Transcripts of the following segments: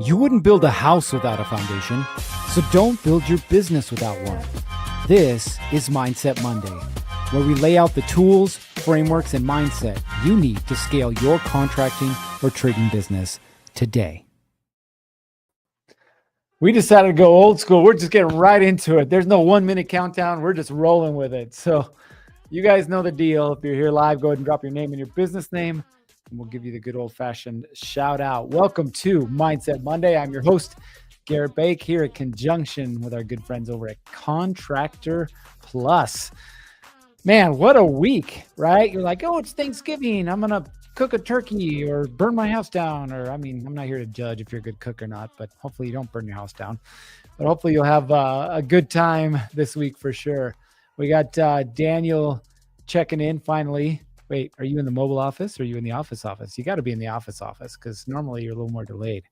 You wouldn't build a house without a foundation, so don't build your business without one. This is Mindset Monday, where we lay out the tools, frameworks, and mindset you need to scale your contracting or trading business today. We decided to go old school. We're just getting right into it. There's no 1 minute countdown. We're just rolling with it. So you guys know the deal. If you're here live, go ahead and drop your name and your business name, and we'll give you the good old-fashioned shout out. Welcome to Mindset Monday. I'm your host, Gerritt Bake, here in conjunction with our good friends over at Contractor Plus. Man, what a week, right? You're like, oh, it's Thanksgiving. I'm going to cook a turkey or burn my house down. Or, I mean, I'm not here to judge if you're a good cook or not, but hopefully you don't burn your house down. But hopefully you'll have a good time this week for sure. We got Daniel checking in finally. Wait, are you in the mobile office or are you in the office office? You got to be in the office because normally you're a little more delayed.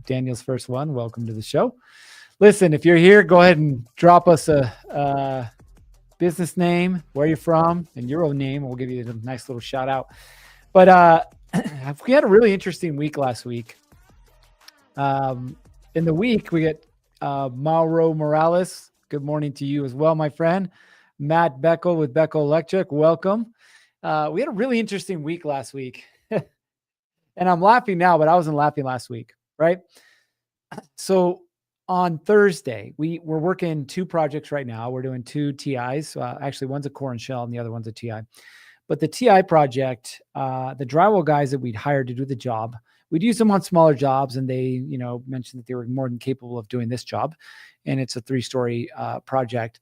Daniel's first one. Welcome to the show. Listen, if you're here, go ahead and drop us a business name, where you're from, and your own name. We'll give you a nice little shout out. But we had a really interesting week last week. In the week, we get Mauro Morales. Good morning to you as well, my friend. Matt Beckel with Beckel Electric. Welcome. We had a really interesting week last week. And I'm laughing now, but I wasn't laughing last week, right? So on Thursday, we're working 2 projects right now. We're doing 2 TIs. Actually, one's a core and shell and the other one's a TI. But the TI project, the drywall guys that we'd hired to do the job, we'd use them on smaller jobs, and they, mentioned that they were more than capable of doing this job. And it's a 3-story project.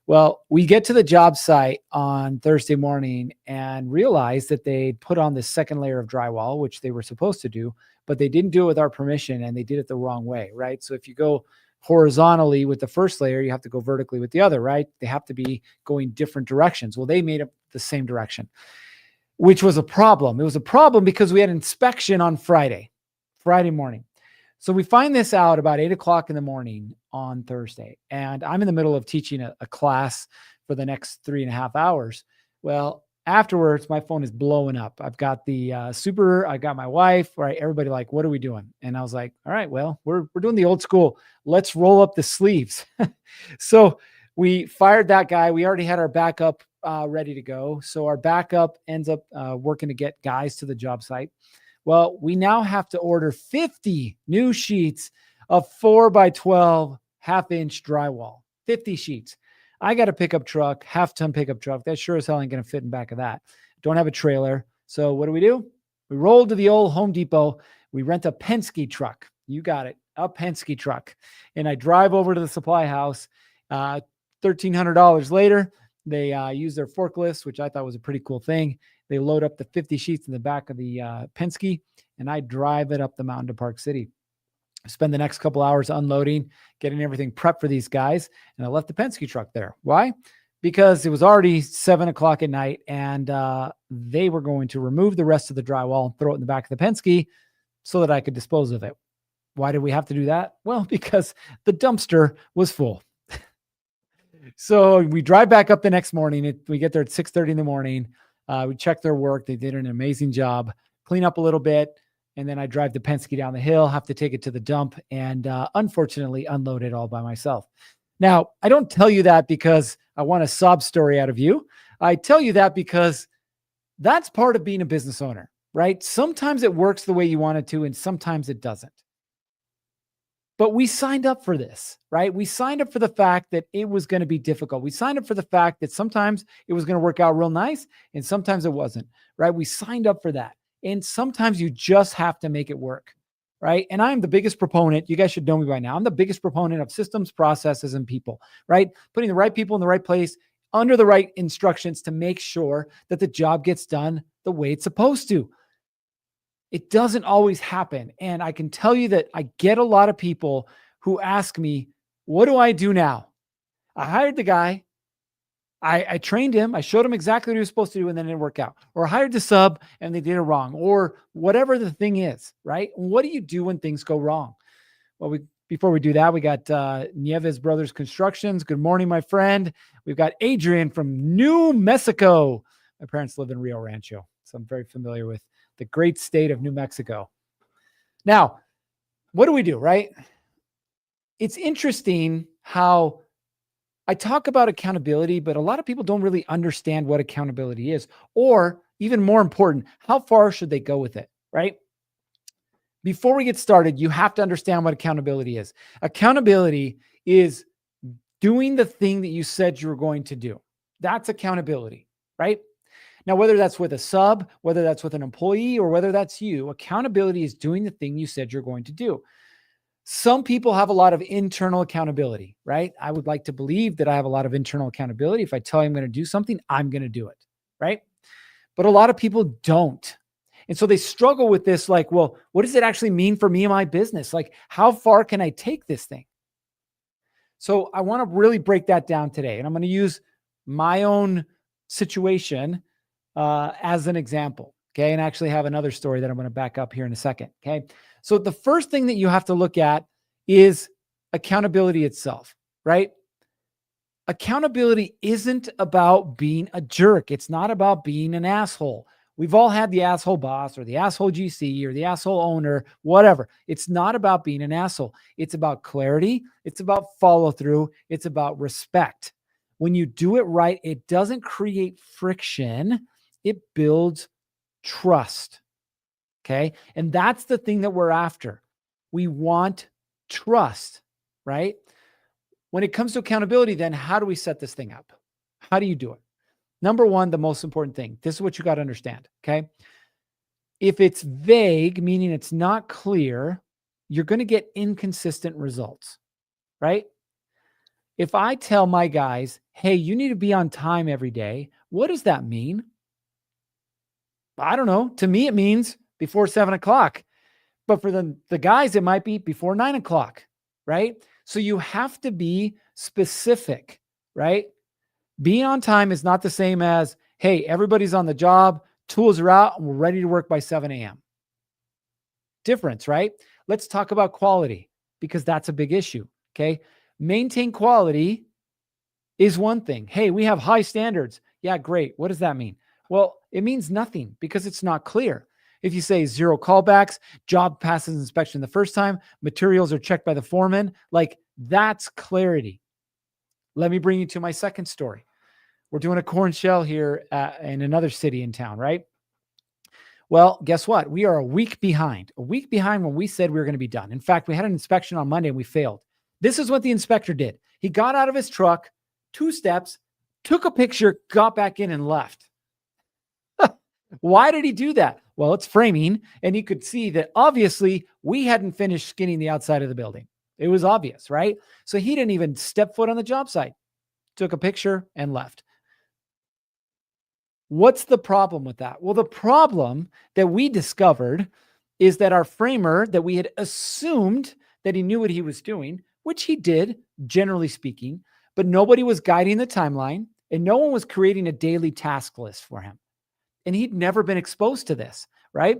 Well, we get to the job site on Thursday morning and realize that they put on this second layer of drywall, which they were supposed to do, but they didn't do it with our permission, and they did it the wrong way, right? So if you go horizontally with the first layer, you have to go vertically with the other, right? They have to be going different directions. Well, they made it the same direction, which was a problem. It was a problem because we had inspection on Friday morning. So we find this out about 8 o'clock in the morning on Thursday, and I'm in the middle of teaching a class for the next 3.5 hours. Well, afterwards, my phone is blowing up. I've got the I got my wife, right? Everybody like, what are we doing? And I was like, all right, well, we're doing the old school. Let's roll up the sleeves. So we fired that guy. We already had our backup ready to go. So our backup ends up working to get guys to the job site. Well, we now have to order 50 new sheets of 4x12 half-inch drywall, 50 sheets. I got a pickup truck, half-ton pickup truck. That sure as hell ain't going to fit in back of that. Don't have a trailer. So what do? We roll to the old Home Depot. We rent a Penske truck. You got it, a Penske truck. And I drive over to the supply house. $1,300 later, they use their forklifts, which I thought was a pretty cool thing. They load up the 50 sheets in the back of the Penske, and I drive it up the mountain to Park City. Spend the next couple hours unloading, getting everything prepped for these guys, and I left the Penske truck there. Why? Because it was already 7 o'clock at night, and they were going to remove the rest of the drywall and throw it in the back of the Penske so that I could dispose of it. Why did we have to do that? Well, because the dumpster was full. So we drive back up the next morning. We get there at 6:30 in the morning. We check their work. They did an amazing job. Clean up a little bit. And then I drive the Penske down the hill, have to take it to the dump, and unfortunately unload it all by myself. Now, I don't tell you that because I want a sob story out of you. I tell you that because that's part of being a business owner, right? Sometimes it works the way you want it to, and sometimes it doesn't. But we signed up for this, right? We signed up for the fact that it was going to be difficult. We signed up for the fact that sometimes it was going to work out real nice and sometimes it wasn't, right? We signed up for that. And sometimes you just have to make it work, right? And I'm the biggest proponent. You guys should know me by now. I'm the biggest proponent of systems, processes, and people, right? Putting the right people in the right place under the right instructions to make sure that the job gets done the way it's supposed to. It doesn't always happen. And I can tell you that I get a lot of people who ask me, what do I do now? I hired the guy. I trained him. I showed him exactly what he was supposed to do, and then it didn't work out. Or I hired the sub and they did it wrong, or whatever the thing is, right? What do you do when things go wrong? Well, before we do that, we got Nieves Brothers Constructions. Good morning, my friend. We've got Adrian from New Mexico. My parents live in Rio Rancho, so I'm very familiar with the great state of New Mexico. Now, what do we do, right? It's interesting how I talk about accountability, but a lot of people don't really understand what accountability is, or even more important, how far should they go with it, right? Before we get started, you have to understand what accountability is. Accountability is doing the thing that you said you were going to do. That's accountability, right? Now, whether that's with a sub, whether that's with an employee, or whether that's you, accountability is doing the thing you said you're going to do. Some people have a lot of internal accountability, right? I would like to believe that I have a lot of internal accountability. If I tell you I'm going to do something, I'm going to do it, right? But a lot of people don't. And so they struggle with this, like, well, what does it actually mean for me and my business? Like, how far can I take this thing? So I want to really break that down today. And I'm going to use my own situation as an example. Okay. And actually have another story that I'm going to back up here in a second. Okay. So the first thing that you have to look at is accountability itself, right? Accountability isn't about being a jerk. It's not about being an asshole. We've all had the asshole boss or the asshole GC or the asshole owner, whatever. It's not about being an asshole. It's about clarity. It's about follow through. It's about respect. When you do it right, it doesn't create friction. It builds trust. Okay. And that's the thing that we're after. We want trust, right? When it comes to accountability, then how do we set this thing up? How do you do it? Number one, the most important thing, this is what you got to understand. Okay. If it's vague, meaning it's not clear, you're going to get inconsistent results, right? If I tell my guys, hey, you need to be on time every day, what does that mean? I don't know. To me, it means before 7:00. But for the guys, it might be before 9:00, right? So you have to be specific, right? Being on time is not the same as, hey, everybody's on the job, tools are out, and we're ready to work by 7 a.m. Difference, right? Let's talk about quality because that's a big issue, okay? Maintain quality is one thing. Hey, we have high standards. Yeah, great. What does that mean? Well, it means nothing because it's not clear. If you say 0 callbacks, job passes inspection the first time, materials are checked by the foreman, like that's clarity. Let me bring you to my second story. We're doing a corn shell here in another city in town, right? Well, guess what? We are a week behind when we said we were going to be done. In fact, we had an inspection on Monday and we failed. This is what the inspector did. He got out of his truck, 2 steps, took a picture, got back in and left. Why did he do that? Well, it's framing, and he could see that obviously we hadn't finished skinning the outside of the building. It was obvious, right? So he didn't even step foot on the job site, took a picture and left. What's the problem with that? Well, the problem that we discovered is that our framer that we had assumed that he knew what he was doing, which he did, generally speaking, but nobody was guiding the timeline and no one was creating a daily task list for him. And he'd never been exposed to this, right?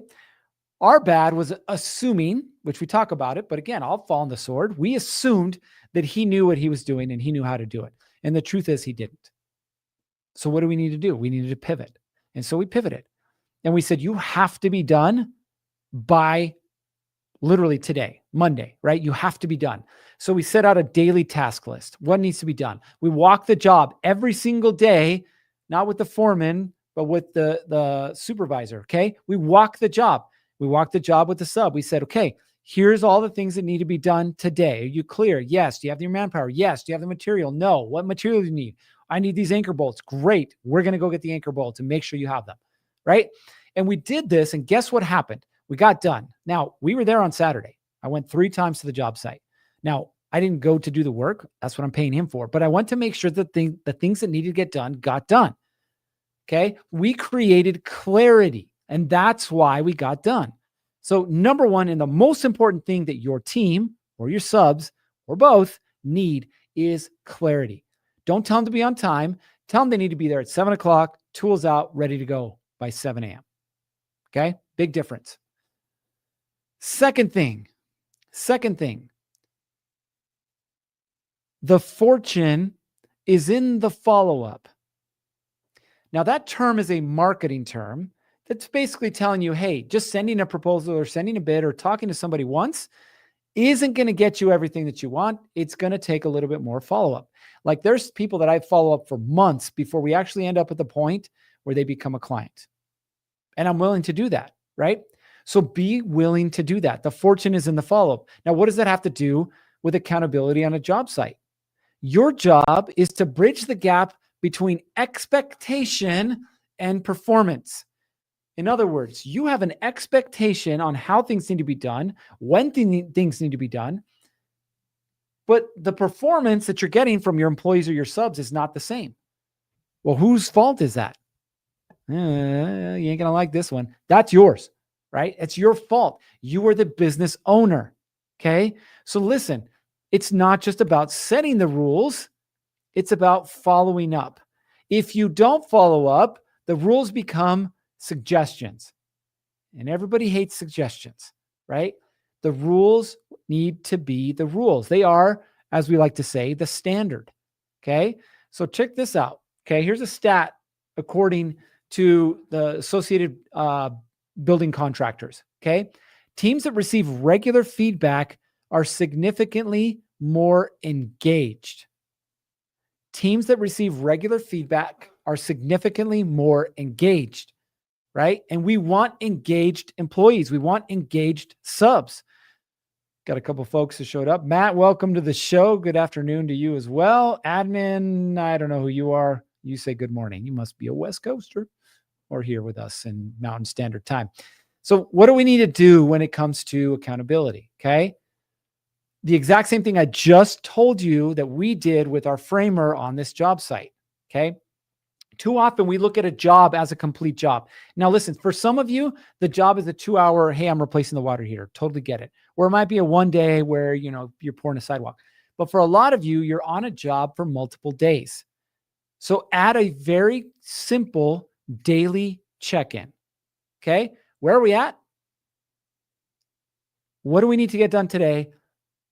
Our bad was assuming, which we talk about it, but again, I'll fall on the sword. We assumed that he knew what he was doing and he knew how to do it. And the truth is he didn't. So what do we need to do? We needed to pivot. And so we pivoted. And we said, you have to be done by literally today, Monday, right? You have to be done. So we set out a daily task list. What needs to be done? We walk the job every single day, not with the foreman, but with the supervisor, okay? We walk the job. We walk the job with the sub. We said, okay, here's all the things that need to be done today. Are you clear? Yes. Do you have your manpower? Yes. Do you have the material? No. What material do you need? I need these anchor bolts. Great. We're going to go get the anchor bolts and make sure you have them, right? And we did this, and guess what happened? We got done. Now, we were there on Saturday. I went 3 times to the job site. Now, I didn't go to do the work. That's what I'm paying him for. But I went to make sure that the things that needed to get done got done. Okay. We created clarity, and that's why we got done. So number one, and the most important thing that your team or your subs or both need is clarity. Don't tell them to be on time. Tell them they need to be there at 7:00, tools out, ready to go by 7 a.m. Okay. Big difference. Second thing, the fortune is in the follow-up. Now, that term is a marketing term that's basically telling you, hey, just sending a proposal or sending a bid or talking to somebody once isn't going to get you everything that you want. It's going to take a little bit more follow-up. Like there's people that I follow up for months before we actually end up at the point where they become a client. And I'm willing to do that, right? So be willing to do that. The fortune is in the follow-up. Now, what does that have to do with accountability on a job site? Your job is to bridge the gap between expectation and performance. In other words, you have an expectation on how things need to be done, when things need to be done, but the performance that you're getting from your employees or your subs is not the same. Well, whose fault is that? You ain't going to like this one. That's yours, right? It's your fault. You are the business owner. Okay. So listen, it's not just about setting the rules. It's about following up. If you don't follow up, the rules become suggestions, and everybody hates suggestions, right? The rules need to be the rules. They are, as we like to say, the standard. Okay. So check this out. Okay. Here's a stat according to the Associated Building Contractors. Okay. Teams that receive regular feedback are significantly more engaged. Teams that receive regular feedback are significantly more engaged, right? And we want engaged employees. We want engaged subs. Got a couple folks who showed up. Matt, welcome to the show. Good afternoon to you as well. Admin, I don't know who you are. You say good morning. You must be a West Coaster or here with us in Mountain Standard Time. So what do we need to do when it comes to accountability? Okay. The exact same thing I just told you that we did with our framer on this job site. Okay. Too often we look at a job as a complete job. Now listen, for some of you, the job is a 2-hour, hey, I'm replacing the water heater. Totally get it. Or it might be a one day where, you're pouring a sidewalk. But for a lot of you, you're on a job for multiple days. So add a very simple daily check-in. Okay. Where are we at? What do we need to get done today?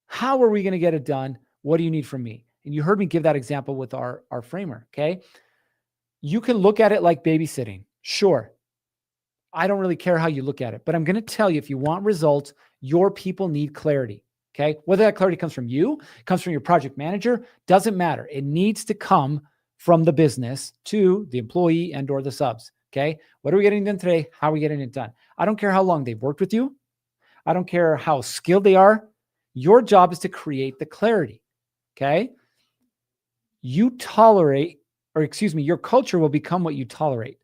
How are we going to get it done? What do you need from me? And you heard me give that example with our framer. Okay. You can look at it like babysitting. Sure. I don't really care how you look at it, but I'm going to tell you, if you want results, your people need clarity. Okay. Whether that clarity comes from you, comes from your project manager, doesn't matter. It needs to come from the business to the employee and or the subs. Okay. What are we getting done today? How are we getting it done? I don't care how long they've worked with you. I don't care how skilled they are. Your job is to create the clarity. Okay. Your culture will become what you tolerate.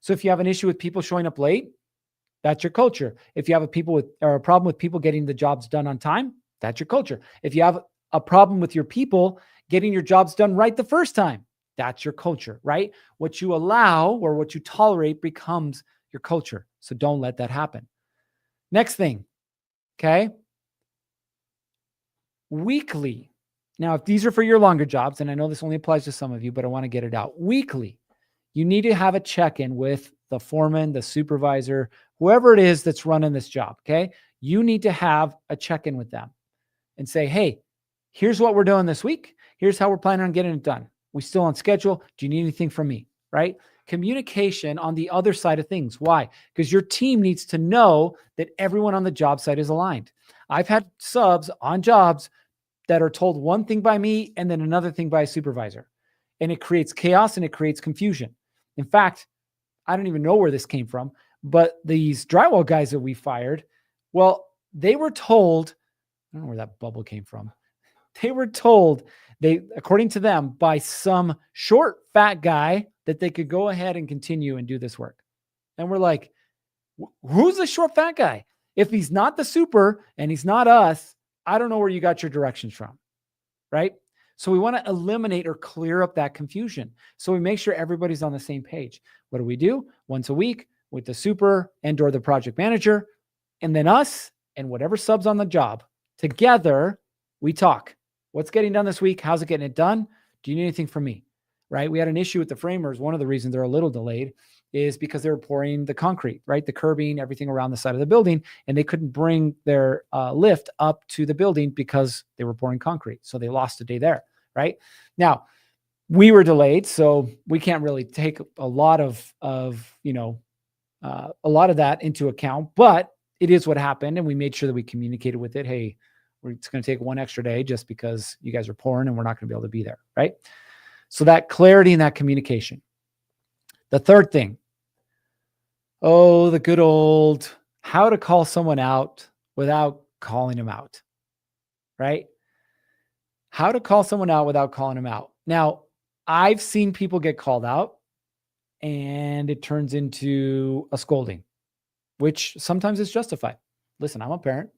So if you have an issue with people showing up late, that's your culture. If you have a problem with people getting the jobs done on time, that's your culture. If you have a problem with your people getting your jobs done right the first time, that's your culture, right? What you allow or what you tolerate becomes your culture. So don't let that happen. Next thing, okay? Weekly. Now, if these are for your longer jobs, and I know this only applies to some of you, but I want to get it out. Weekly, you need to have a check-in with the foreman, the supervisor, whoever it is that's running this job, okay? You need to have a check-in with them and say, hey, here's what we're doing this week. Here's how we're planning on getting it done. We still on schedule? Do you need anything from me, right? Communication on the other side of things. Why? Because your team needs to know that everyone on the job site is aligned. I've had subs on jobs that are told one thing by me and then another thing by a supervisor. And it creates chaos and it creates confusion. In fact, I don't even know where this came from, but these drywall guys that we fired, well, they were told, I don't know where that bubble came from. They were told, according to them, by some short, fat guy that they could go ahead and continue and do this work. And we're like, who's the short, fat guy? If he's not the super and he's not us, I don't know where you got your directions from, right? So we want to eliminate or clear up that confusion. So we make sure everybody's on the same page. What do we do? Once a week with the super and or the project manager, and then us and whatever subs on the job. Together, we talk. What's getting done this week? How's it getting it done? Do you need anything from me? Right? We had an issue with the framers. One of the reasons they're a little delayed is because they were pouring the concrete, right? The curbing, everything around the side of the building, and they couldn't bring their lift up to the building because they were pouring concrete. So they lost a day there, right? Now, we were delayed, so we can't really take a lot of that into account, but it is what happened, and we made sure that we communicated with it. Hey, It's going to take one extra day just because you guys are pouring and we're not going to be able to be there, right? So that clarity and that communication. The third thing, the good old how to call someone out without calling them out, right? How to call someone out without calling them out. Now, I've seen people get called out and it turns into a scolding, which sometimes is justified. Listen, I'm a parent.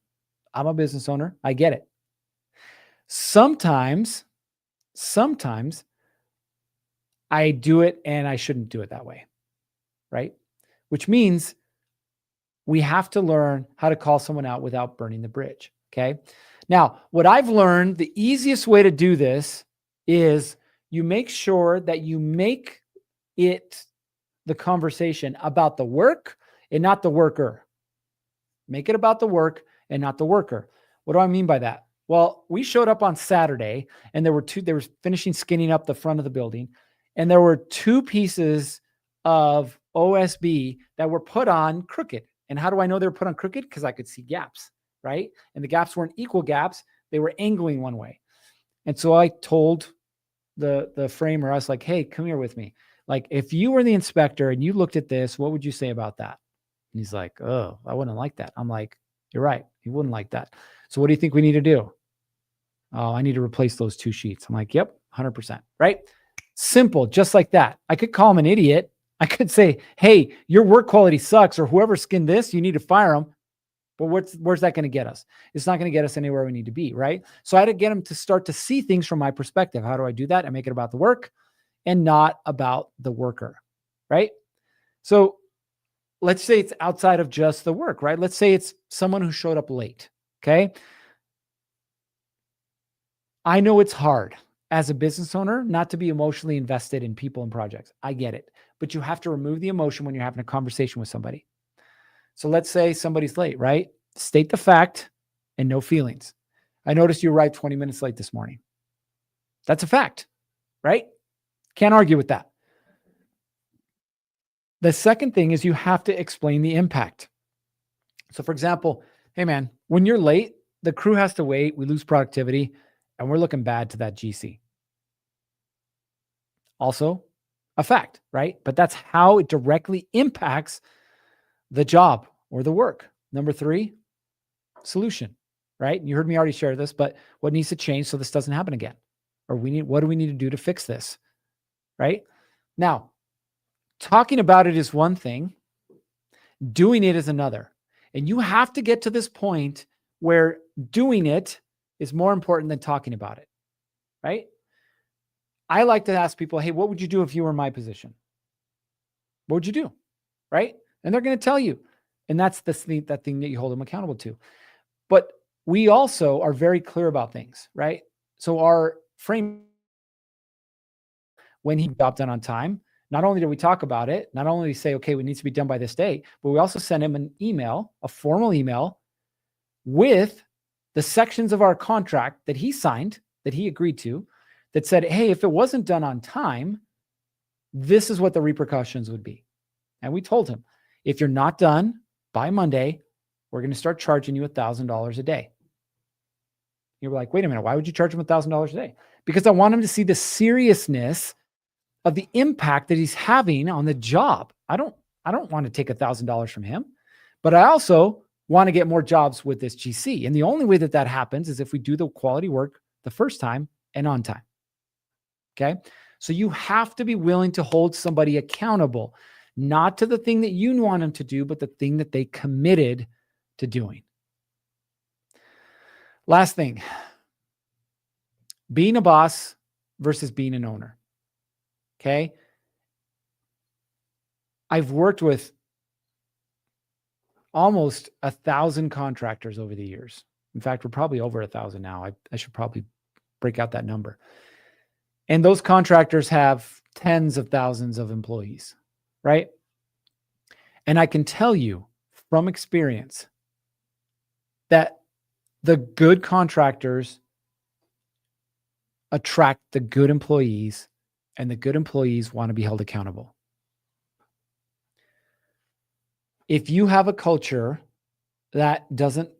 I'm a business owner. I get it. Sometimes I do it and I shouldn't do it that way, right? Which means we have to learn how to call someone out without burning the bridge, okay? Now, what I've learned, the easiest way to do this is you make sure that you make it the conversation about the work and not the worker. Make it about the work and not the worker. What do I mean by that? Well, we showed up on Saturday and they were finishing skinning up the front of the building. And there were 2 pieces of OSB that were put on crooked. And how do I know they were put on crooked? Because I could see gaps, right? And the gaps weren't equal gaps. They were angling one way. And so I told the framer, I was like, hey, come here with me. Like, if you were the inspector and you looked at this, what would you say about that? And he's like, oh, I wouldn't like that. I'm like, you're right. You wouldn't like that. So what do you think we need to do? Oh, I need to replace those 2 sheets. I'm like, yep, 100%. Right? Simple, just like that. I could call him an idiot. I could say, hey, your work quality sucks, or whoever skinned this, you need to fire them. But where's that going to get us? It's not going to get us anywhere we need to be, right? So I had to get him to start to see things from my perspective. How do I do that? I make it about the work and not about the worker, right? So let's say it's outside of just the work, right? Let's say it's someone who showed up late, okay? I know it's hard as a business owner not to be emotionally invested in people and projects. I get it. But you have to remove the emotion when you're having a conversation with somebody. So let's say somebody's late, right? State the fact and no feelings. I noticed you arrived 20 minutes late this morning. That's a fact, right? Can't argue with that. The second thing is you have to explain the impact. So for example, hey man, when you're late, the crew has to wait, we lose productivity, and we're looking bad to that GC. Also a fact, right? But that's how it directly impacts the job or the work. Number 3, solution, right? You heard me already share this, but what needs to change so this doesn't happen again? Or what do we need to do to fix this, right? Now, talking about it is one thing, doing it is another. And you have to get to this point where doing it is more important than talking about it, right? I like to ask people, hey, what would you do if you were in my position? What would you do, right? And they're going to tell you. And that's that thing that you hold them accountable to. But we also are very clear about things, right? So our frame, when he got done on time, not only do we talk about it, not only do we say, okay, it needs to be done by this date, but we also send him an email, a formal email with the sections of our contract that he signed, that he agreed to, that said, hey, if it wasn't done on time, this is what the repercussions would be. And we told him, if you're not done by Monday, we're going to start charging you $1,000 a day. You were like, wait a minute, why would you charge him $1,000 a day? Because I want him to see the seriousness of the impact that he's having on the job. I don't want to take $1,000 from him, but I also want to get more jobs with this GC. And the only way that that happens is if we do the quality work the first time and on time. Okay. So you have to be willing to hold somebody accountable, not to the thing that you want them to do, but the thing that they committed to doing. Last thing, being a boss versus being an owner. Okay. I've worked with almost 1,000 contractors over the years. In fact, we're probably over 1,000 now. I should probably break out that number. And those contractors have tens of thousands of employees, right? And I can tell you from experience that the good contractors attract the good employees, and the good employees want to be held accountable. If you have a culture that doesn't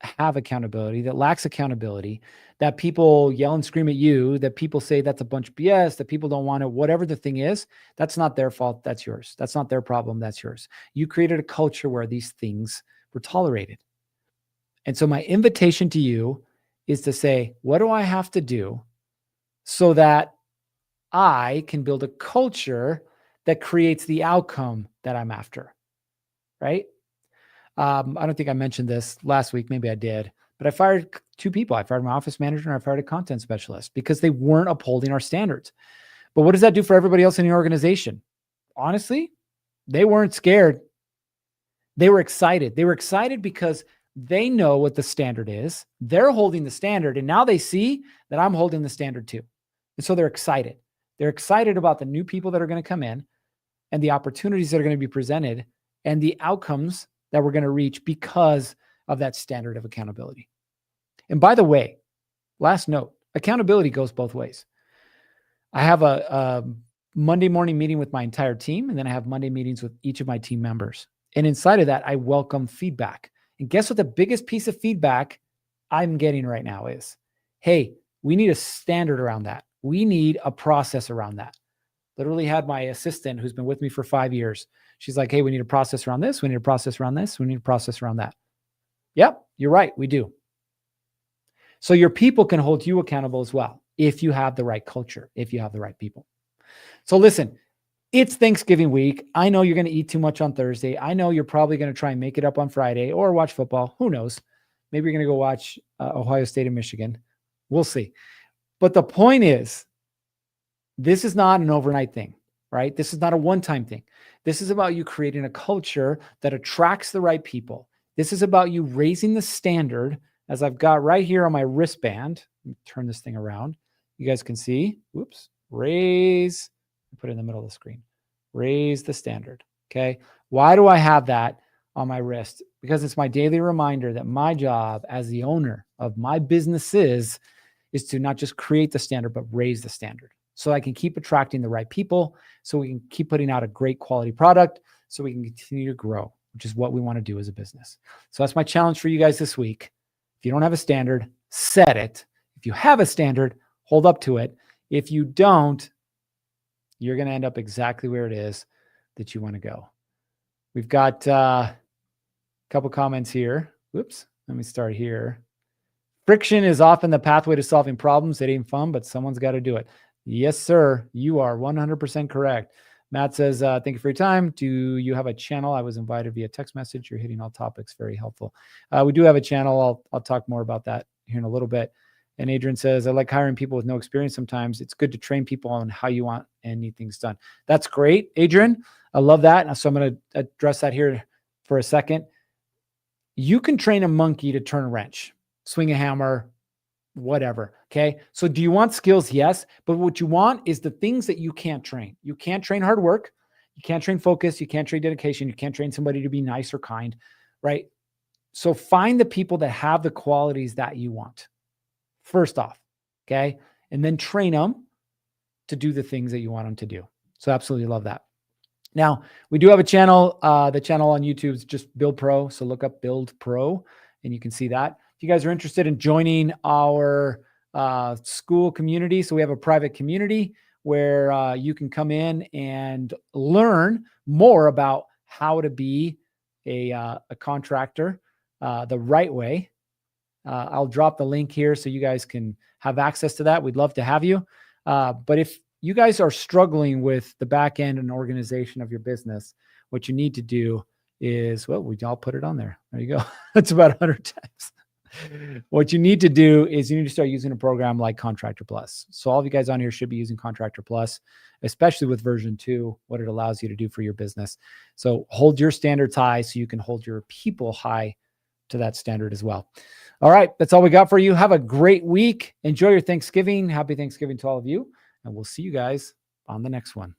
have accountability, that lacks accountability, that people yell and scream at you, that people say that's a bunch of BS, that people don't want it, whatever the thing is, that's not their fault. That's yours. That's not their problem. That's yours. You created a culture where these things were tolerated. And so my invitation to you is to say, what do I have to do so that I can build a culture that creates the outcome that I'm after, right? I don't think I mentioned this last week. Maybe I did, but I fired 2 people. I fired my office manager and I fired a content specialist because they weren't upholding our standards. But what does that do for everybody else in the organization? Honestly, they weren't scared. They were excited. They were excited because they know what the standard is. They're holding the standard. And now they see that I'm holding the standard too. And so they're excited. They're excited about the new people that are going to come in and the opportunities that are going to be presented and the outcomes that we're going to reach because of that standard of accountability. And by the way, last note, accountability goes both ways. I have a Monday morning meeting with my entire team, and then I have Monday meetings with each of my team members. And inside of that, I welcome feedback. And guess what the biggest piece of feedback I'm getting right now is, hey, we need a standard around that. We need a process around that. Literally had my assistant who's been with me for 5 years. She's like, hey, we need a process around this. We need a process around this. We need a process around that. Yep, you're right. We do. So your people can hold you accountable as well if you have the right culture, if you have the right people. So listen, it's Thanksgiving week. I know you're going to eat too much on Thursday. I know you're probably going to try and make it up on Friday or watch football. Who knows? Maybe you're going to go watch Ohio State and Michigan. We'll see. But the point is, this is not an overnight thing, right? This is not a one-time thing. This is about you creating a culture that attracts the right people. This is about you raising the standard, as I've got right here on my wristband. Let me turn this thing around. You guys can see, whoops, raise, put it in the middle of the screen, raise the standard, okay? Why do I have that on my wrist? Because it's my daily reminder that my job as the owner of my businesses is to not just create the standard, but raise the standard. So I can keep attracting the right people, so we can keep putting out a great quality product, so we can continue to grow, which is what we want to do as a business. So that's my challenge for you guys this week. If you don't have a standard, set it. If you have a standard, hold up to it. If you don't, you're going to end up exactly where it is that you want to go. We've got a couple comments here. Whoops. Let me start here. Friction is often the pathway to solving problems. It ain't fun, but someone's got to do it. Yes, sir. You are 100% correct. Matt says, thank you for your time. Do you have a channel? I was invited via text message. You're hitting all topics. Very helpful. We do have a channel. I'll talk more about that here in a little bit. And Adrian says, I like hiring people with no experience sometimes. It's good to train people on how you want and need things done. That's great, Adrian. I love that. So I'm going to address that here for a second. You can train a monkey to turn a wrench, swing a hammer, whatever. Okay. So do you want skills? Yes. But what you want is the things that you can't train. You can't train hard work. You can't train focus. You can't train dedication. You can't train somebody to be nice or kind, right? So find the people that have the qualities that you want first off. Okay. And then train them to do the things that you want them to do. So absolutely love that. Now we do have a channel. The channel on YouTube is just Build Pro. So look up Build Pro and you can see that. If you guys are interested in joining our school community, so we have a private community where you can come in and learn more about how to be a contractor the right way. I'll drop the link here so you guys can have access to that. We'd love to have you. But if you guys are struggling with the back end and organization of your business, what you need to do is, well, we all put it on there. There you go. That's about 100 times. What you need to do is you need to start using a program like Contractor Plus. So all of you guys on here should be using Contractor Plus, especially with version 2, what it allows you to do for your business. So hold your standards high so you can hold your people high to that standard as well. All right. That's all we got for you. Have a great week. Enjoy your Thanksgiving. Happy Thanksgiving to all of you. And we'll see you guys on the next one.